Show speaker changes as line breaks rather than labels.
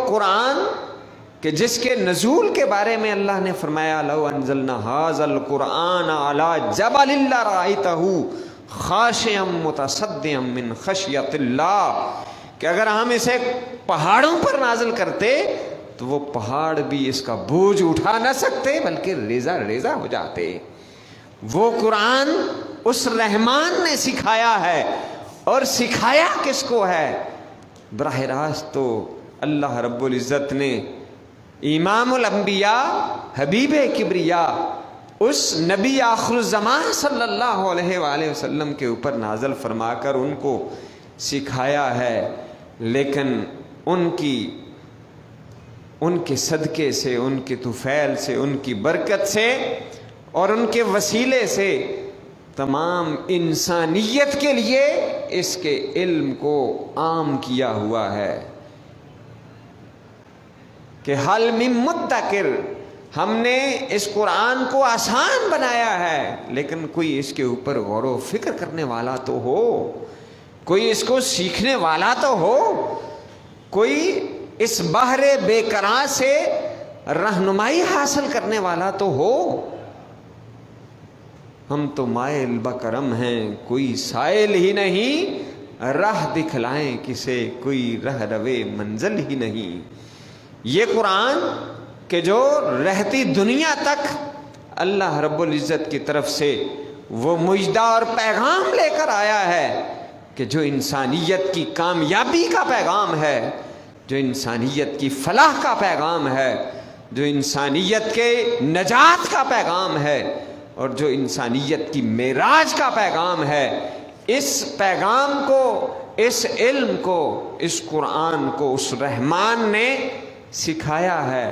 قرآن کہ جس کے نزول کے بارے میں اللہ نے فرمایا لو انزلنا ھذا القرآن علی جبل لرأیتہ خاشعا متصدعا من خشیۃ اللہ، کہ اگر ہم اسے پہاڑوں پر نازل کرتے تو وہ پہاڑ بھی اس کا بوجھ اٹھا نہ سکتے بلکہ ریزہ ریزہ ہو جاتے۔ وہ قرآن اس رحمان نے سکھایا ہے، اور سکھایا کس کو ہے؟ براہ راست تو اللہ رب العزت نے امام الانبیاء حبیب کبریا اس نبی آخر الزمان صلی اللہ علیہ وآلہ وسلم کے اوپر نازل فرما کر ان کو سکھایا ہے، لیکن ان کے صدقے سے، ان کے طفیل سے، ان کی برکت سے اور ان کے وسیلے سے تمام انسانیت کے لیے اس کے علم کو عام کیا ہوا ہے کہ حل من مدکر، ہم نے اس قرآن کو آسان بنایا ہے، لیکن کوئی اس کے اوپر غور و فکر کرنے والا تو ہو، کوئی اس کو سیکھنے والا تو ہو، کوئی اس بحر بے قرار سے رہنمائی حاصل کرنے والا تو ہو۔ ہم تو مائل بکرم ہیں، کوئی سائل ہی نہیں، راہ دکھلائیں کسے، کوئی رہ روے منزل ہی نہیں۔ یہ قرآن کہ جو رہتی دنیا تک اللہ رب العزت کی طرف سے وہ مجدہ اور پیغام لے کر آیا ہے کہ جو انسانیت کی کامیابی کا پیغام ہے، جو انسانیت کی فلاح کا پیغام ہے، جو انسانیت کے نجات کا پیغام ہے، اور جو انسانیت کی معراج کا پیغام ہے، اس پیغام کو، اس علم کو، اس قرآن کو اس رحمان نے سکھایا ہے۔